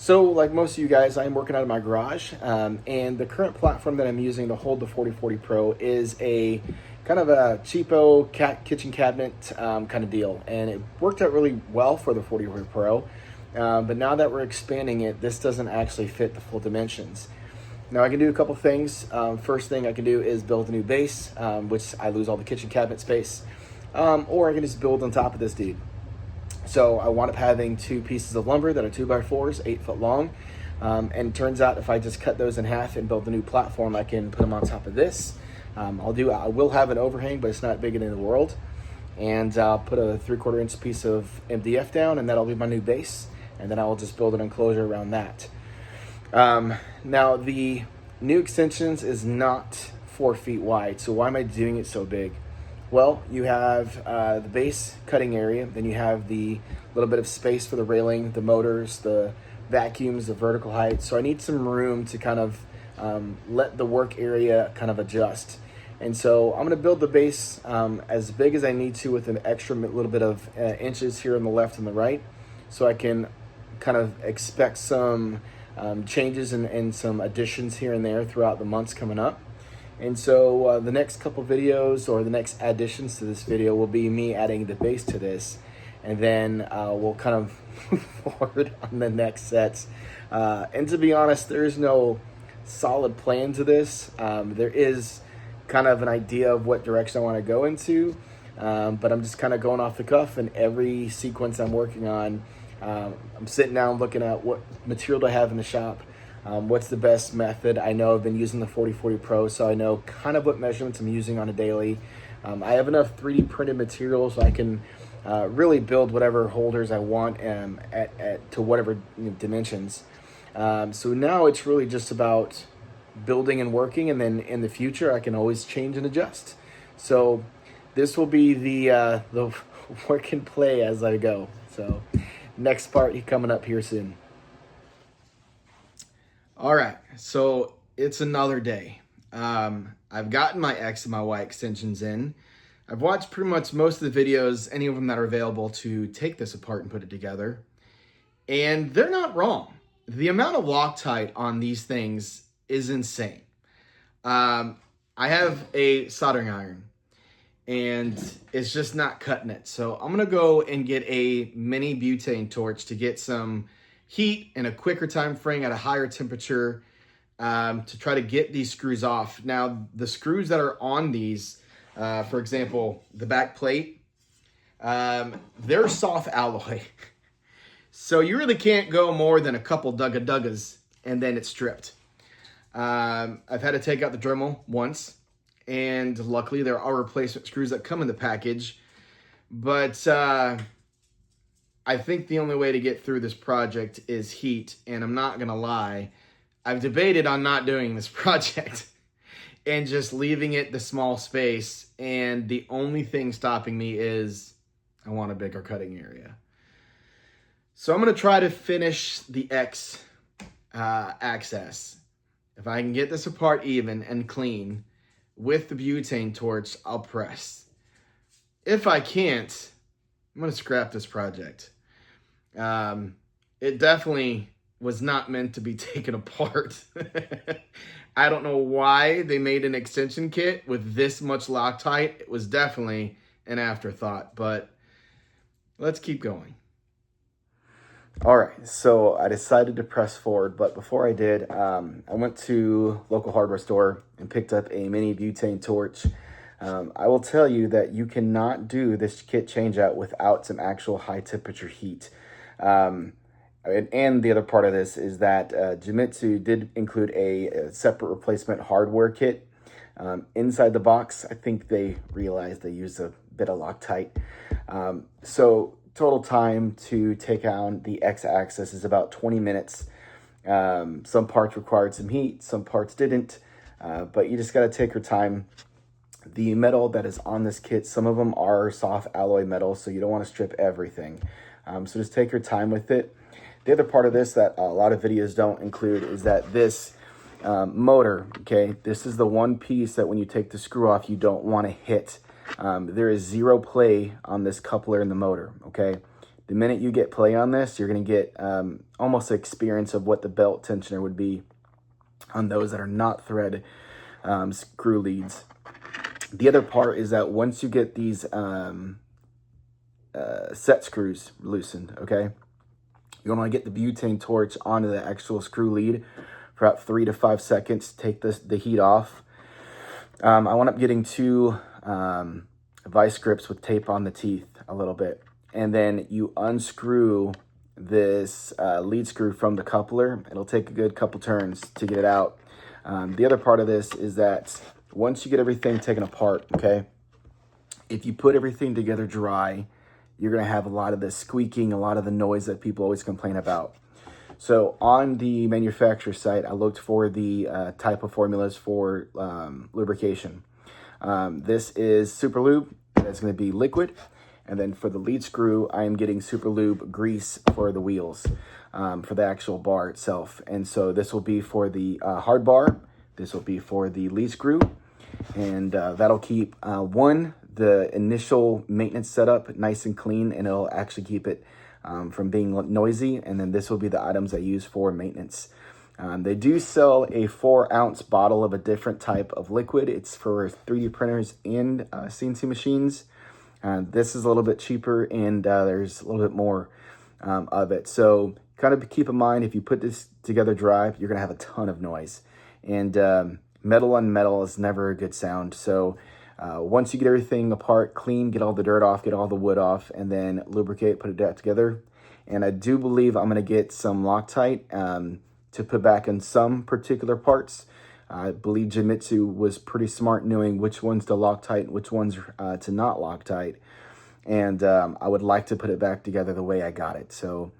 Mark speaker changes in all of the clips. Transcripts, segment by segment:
Speaker 1: So, like most of you guys, I'm working out of my garage, and the current platform that I'm using to hold the 4040 Pro is a kind of a cheapo kitchen cabinet kind of deal, and it worked out really well for the 4040 Pro. But now that we're expanding it, this doesn't actually fit the full dimensions. Now I can do a couple things. First thing I can do is build a new base, which I lose all the kitchen cabinet space, or I can just build on top of this dude. So I wound up having two pieces of lumber that are 2x4s, 8 foot long. And it turns out if I just cut those in half and build a new platform, I can put them on top of this. I will have an overhang, but it's not big in the world. And I'll put a 3/4 inch piece of MDF down, and that'll be my new base. And then I will just build an enclosure around that. Now the new extensions is not 4 feet wide. So why am I doing it so big? Well, you have the base cutting area, then you have the little bit of space for the railing, the motors, the vacuums, the vertical height. So I need some room to kind of let the work area kind of adjust. And so I'm going to build the base as big as I need to with an extra little bit of inches here on the left and the right, so I can kind of expect some changes and some additions here and there throughout the months coming up. And so the next couple videos, or the next additions to this video, will be me adding the base to this. And then we'll kind of move forward on the next sets. And to be honest, there is no solid plan to this. There is kind of an idea of what direction I want to go into. But I'm just kind of going off the cuff, and every sequence I'm working on, I'm sitting down looking at what material do I have in the shop. What's the best method? I know I've been using the 4040 Pro, so I know kind of what measurements I'm using on a daily. I have enough 3D printed material so I can really build whatever holders I want to whatever dimensions. So now it's really just about building and working, and then in the future I can always change and adjust. So this will be the work and play as I go. So next part coming up here soon. All right, so it's another day. I've gotten my X and my Y extensions in. I've watched pretty much most of the videos, any of them that are available, to take this apart and put it together. And they're not wrong. The amount of Loctite on these things is insane. I have a soldering iron, and it's just not cutting it. So I'm gonna go and get a mini butane torch to get some heat in a quicker time frame at a higher temperature to try to get these screws off. Now, the screws that are on these, for example, the back plate, they're soft alloy. So you really can't go more than a couple duggas and then it's stripped. I've had to take out the Dremel once, and luckily there are replacement screws that come in the package. But I think the only way to get through this project is heat, and I'm not gonna lie, I've debated on not doing this project and just leaving it the small space, and the only thing stopping me is I want a bigger cutting area. So I'm gonna try to finish the X access. If I can get this apart even and clean with the butane torch, I'll press. If I can't, I'm gonna scrap this project. It definitely was not meant to be taken apart. I don't know why they made an extension kit with this much Loctite. It was definitely an afterthought, but let's keep going. All right, so I decided to press forward, but before I did, I went to local hardware store and picked up a mini butane torch. I will tell you that you cannot do this kit change out without some actual high temperature heat. And the other part of this is that Genmitsu did include a separate replacement hardware kit inside the box. I think they realized they used a bit of Loctite. So total time to take out the X-axis is about 20 minutes. Some parts required some heat, some parts didn't, but you just got to take your time. The metal that is on this kit, some of them are soft alloy metal, so you don't want to strip everything. So just take your time with it. The other part of this that a lot of videos don't include is that this motor, okay, this is the one piece that when you take the screw off, you don't want to hit. There is zero play on this coupler in the motor, okay? The minute you get play on this, you're going to get almost an experience of what the belt tensioner would be on those that are not thread screw leads. The other part is that once you get these set screws loosened, okay, you want to get the butane torch onto the actual screw lead for about 3 to 5 seconds. Take the heat off. I wound up getting 2 vice grips with tape on the teeth a little bit. And then you unscrew this lead screw from the coupler. It'll take a good couple turns to get it out. The other part of this is that once you get everything taken apart, okay, if you put everything together dry, you're going to have a lot of the squeaking, a lot of the noise that people always complain about. So on the manufacturer site, I looked for the type of formulas for lubrication. This is Super Lube. That's going to be liquid. And then for the lead screw, I am getting Super Lube grease for the wheels, for the actual bar itself. And so this will be for the hard bar. This will be for the lead screw. And that'll keep, the initial maintenance setup nice and clean, and it'll actually keep it from being noisy. And then this will be the items I use for maintenance. They do sell a 4-ounce bottle of a different type of liquid. It's for 3D printers and CNC machines. This is a little bit cheaper, and there's a little bit more of it. So kind of keep in mind, if you put this together dry, you're going to have a ton of noise. And metal on metal is never a good sound. So once you get everything apart, clean, get all the dirt off, get all the wood off, and then lubricate, put it back together. And I do believe I'm going to get some Loctite to put back in some particular parts. I believe Genmitsu was pretty smart knowing which ones to Loctite and which ones to not Loctite. And I would like to put it back together the way I got it. So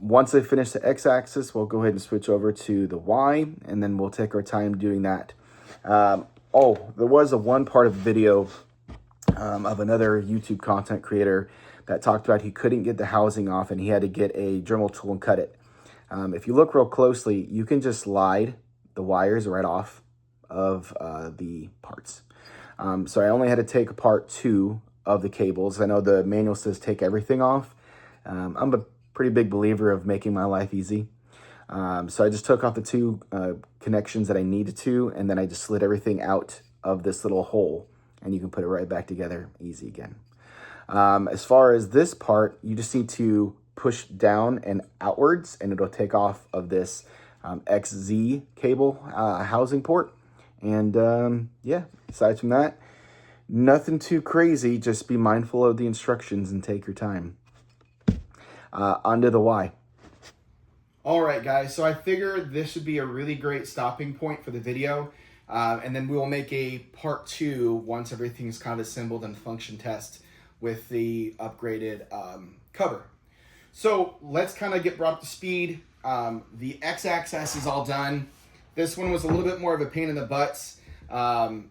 Speaker 1: once I finish the X-axis, we'll go ahead and switch over to the Y, and then we'll take our time doing that. There was one part of the video of another YouTube content creator that talked about he couldn't get the housing off and he had to get a Dremel tool and cut it. If you look real closely, you can just slide the wires right off of the parts. So I only had to take apart 2 of the cables. I know the manual says take everything off. I'm a pretty big believer of making my life easy. So I just took off the 2 connections that I needed to, and then I just slid everything out of this little hole, and you can put it right back together easy again. As far as this part, you just need to push down and outwards, and it'll take off of this XZ cable housing port. And yeah, aside from that, nothing too crazy. Just be mindful of the instructions and take your time. Onto the Y. All right, guys, so I figured this should be a really great stopping point for the video. And then we will make a part 2 once everything's kind of assembled and function test with the upgraded cover. So let's kind of get brought up to speed. The X-axis is all done. This one was a little bit more of a pain in the butts. And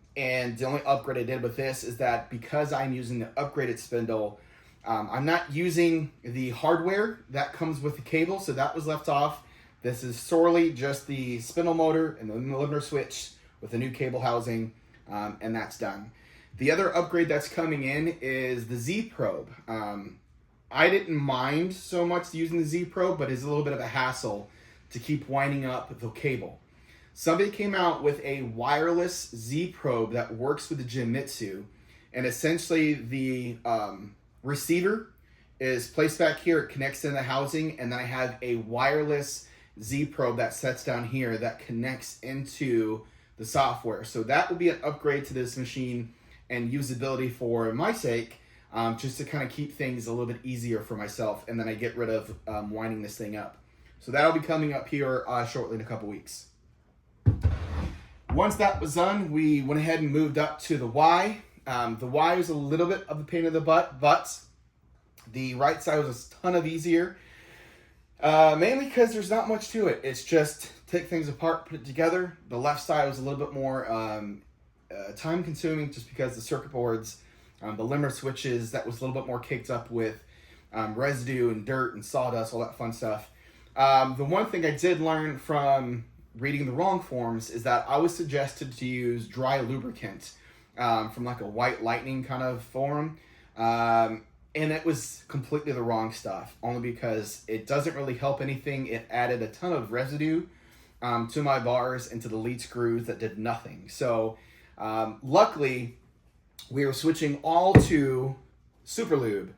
Speaker 1: the only upgrade I did with this is that because I'm using the upgraded spindle, I'm not using the hardware that comes with the cable, so that was left off. This is solely just the spindle motor and the limiter switch with the new cable housing, and that's done. The other upgrade that's coming in is the Z probe. I didn't mind so much using the Z probe, but it's a little bit of a hassle to keep winding up the cable. Somebody came out with a wireless Z probe that works with the Genmitsu, and essentially the receiver is placed back here, it connects in the housing, and then I have a wireless Z probe that sets down here that connects into the software. So that will be an upgrade to this machine and usability for my sake, just to kind of keep things a little bit easier for myself, and then I get rid of winding this thing up. So that'll be coming up here shortly in a couple weeks. Once that was done, we went ahead and moved up to the Y. The Y was a little bit of a pain in the butt, but the right side was a ton of easier. Mainly because there's not much to it. It's just take things apart, put it together. The left side was a little bit more time consuming just because the circuit boards, the limiter switches, that was a little bit more caked up with residue and dirt and sawdust, all that fun stuff. The one thing I did learn from reading the wrong forms is that I was suggested to use dry lubricant from like a White Lightning kind of forum. And And it was completely the wrong stuff, only because it doesn't really help anything. It added a ton of residue to my bars and to the lead screws that did nothing. So luckily, we are switching all to Super Lube.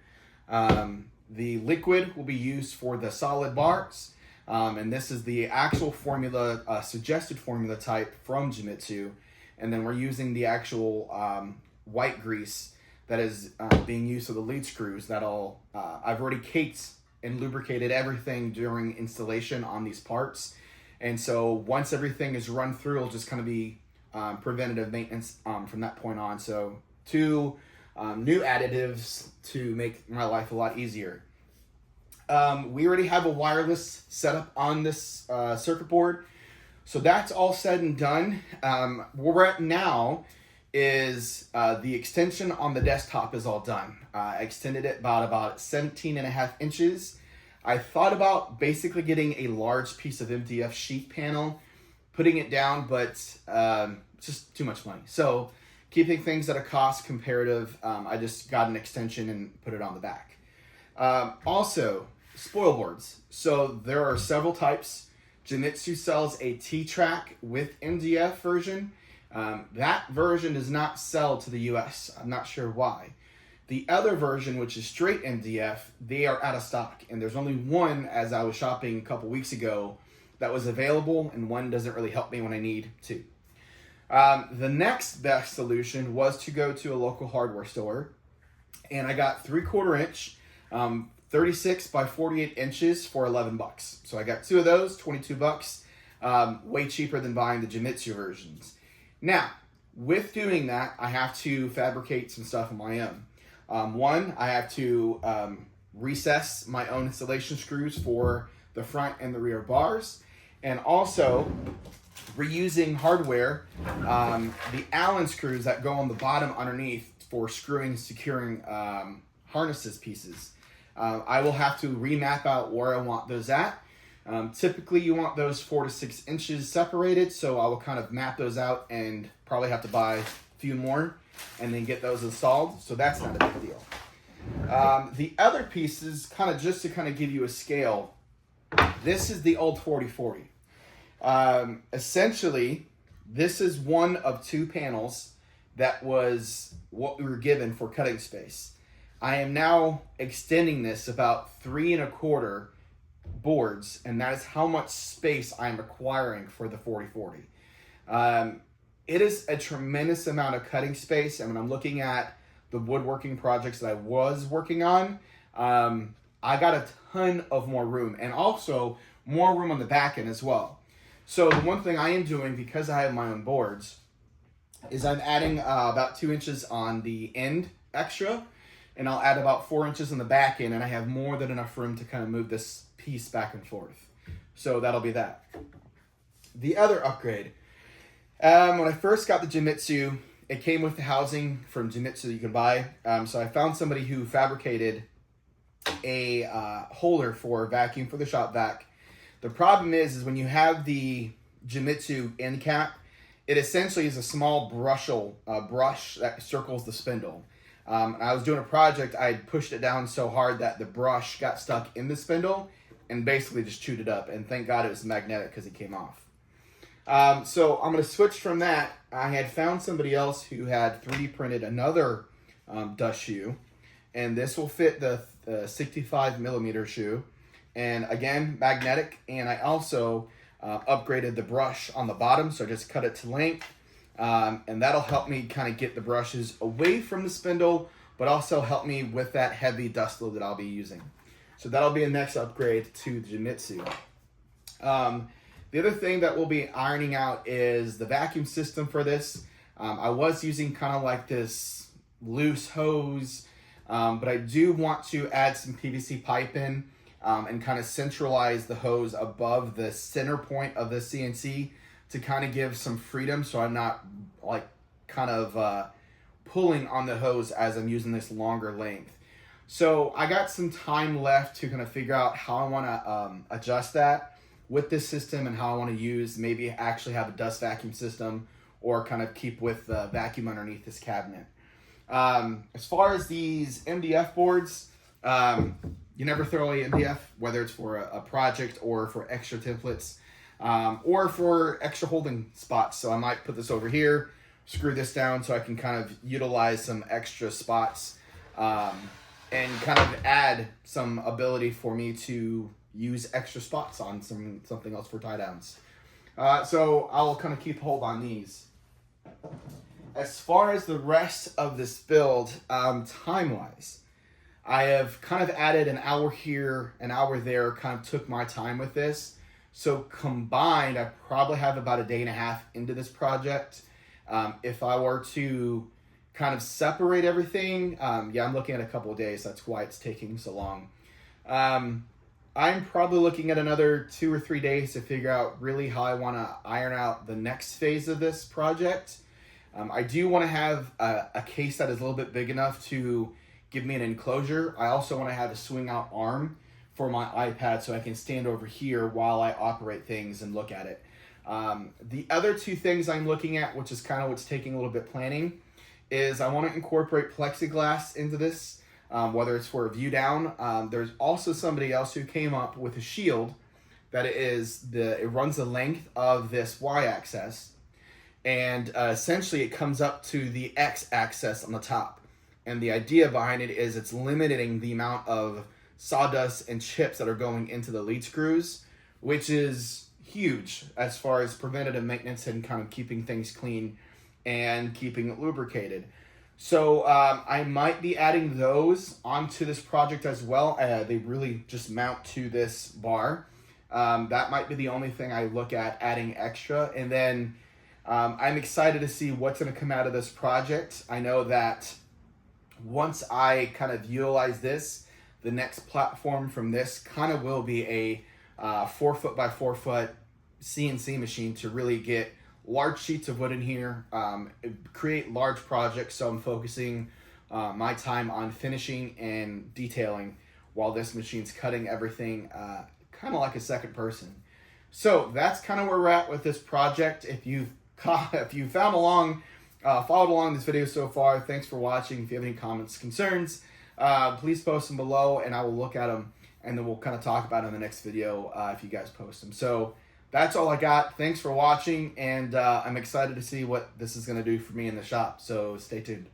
Speaker 1: The liquid will be used for the solid bars, and this is the actual formula, suggested formula type from Genmitsu. And then we're using the actual white grease that is being used for the lead screws. That'll I've already caked and lubricated everything during installation on these parts. And so once everything is run through, it'll just kind of be preventative maintenance from that point on. So two new additives to make my life a lot easier. We already have a wireless setup on this circuit board. So that's all said and done. Where we're at now is the extension on the desktop is all done. I extended it about 17.5 inches. I thought about basically getting a large piece of MDF sheet panel, putting it down, but it's just too much money. So keeping things at a cost comparative, I just got an extension and put it on the back. Also, spoil boards. So there are several types. Genmitsu sells a T-Track with MDF version. That version does not sell to the US. I'm not sure why. The other version, which is straight MDF, they are out of stock. And there's only one, as I was shopping a couple weeks ago, that was available, and one doesn't really help me when I need to. The next best solution was to go to a local hardware store, and I got 3/4 inch, 36 by 48 inches for $11. So I got two of those, $22, way cheaper than buying the Genmitsu versions. Now, with doing that, I have to fabricate some stuff on my own. One, I have to recess my own installation screws for the front and the rear bars, and also reusing hardware, the Allen screws that go on the bottom underneath for screwing and securing harnesses pieces. I will have to remap out where I want those at. Typically you want those 4 to 6 inches separated, so I will kind of map those out and probably have to buy a few more and then get those installed, so that's not a big deal. The other pieces, kind of just to kind of give you a scale, this is the old 4040. Essentially, this is one of two panels that was what we were given for cutting space. I am now extending this about 3 1/4 boards, and that is how much space I'm acquiring for the 4040. It is a tremendous amount of cutting space, and when I'm looking at the woodworking projects that I was working on, I got a ton of more room, and also more room on the back end as well. So the one thing I am doing, because I have my own boards, is I'm adding about 2 inches on the end extra, and I'll add about 4 inches on the back end, and I have more than enough room to kind of move this piece back and forth. So that'll be that. The other upgrade, when I first got the Genmitsu, it came with the housing from Genmitsu that you can buy. So I found somebody who fabricated a holder for vacuum for the shop vac. The problem is when you have the Genmitsu end cap, it essentially is a small brush that circles the spindle. I was doing a project, I had pushed it down so hard that the brush got stuck in the spindle and basically just chewed it up. And thank God it was magnetic because it came off. So I'm going to switch from that. I had found somebody else who had 3D printed another dust shoe. And this will fit the 65 millimeter shoe. And again, magnetic. And I also upgraded the brush on the bottom. So I just cut it to length. And that'll help me kind of get the brushes away from the spindle, but also help me with that heavy dust load that I'll be using. So that'll be a next upgrade to the Genmitsu. The other thing that we'll be ironing out is the vacuum system for this. I was using kind of like this loose hose, but I do want to add some PVC pipe in and kind of centralize the hose above the center point of the CNC to kind of give some freedom, so I'm not like kind of pulling on the hose as I'm using this longer length. So I got some time left to kind of figure out how I want to adjust that with this system and how I want to use, maybe actually have a dust vacuum system or kind of keep with the vacuum underneath this cabinet. As far as these MDF boards, You never throw away MDF, whether it's for a project or for extra templates, or for extra holding spots. So I might put this over here, screw this down so I can kind of utilize some extra spots, and kind of add some ability for me to use extra spots on something else for tie downs. So I'll kind of keep hold on these. As far as the rest of this build, time-wise, I have kind of added an hour here, an hour there, kind of took my time with this. So combined, I probably have about a day and a half into this project. If I were to kind of separate everything, yeah, I'm looking at a couple of days. That's why it's taking so long. I'm probably looking at another 2 or 3 days to figure out really how I want to iron out the next phase of this project. I do want to have a case that is a little bit big enough to give me an enclosure. I also want to have a swing out arm for my iPad so I can stand over here while I operate things and look at it. The other two things I'm looking at, which is kind of what's taking a little bit planning, is I want to incorporate plexiglass into this, whether it's for a view down. There's also somebody else who came up with a shield that it runs the length of this y-axis, and essentially it comes up to the x-axis on the top. And the idea behind it is it's limiting the amount of sawdust and chips that are going into the lead screws, which is huge as far as preventative maintenance and kind of keeping things clean and keeping it lubricated. So I might be adding those onto this project as well. They really just mount to this bar. That might be the only thing I look at adding extra. And then I'm excited to see what's going to come out of this project. I know that once I kind of utilize this, the next platform from this kind of will be a 4 foot by 4 foot CNC machine to really get large sheets of wood in here, create large projects. So I'm focusing my time on finishing and detailing while this machine's cutting everything kind of like a second person. So that's kind of where we're at with this project. If you followed along this video so far, thanks for watching. If you have any comments, concerns, please post them below and I will look at them, and then we'll kind of talk about it in the next video if you guys post them. So that's all I got. Thanks for watching, and I'm excited to see what this is going to do for me in the shop. So stay tuned.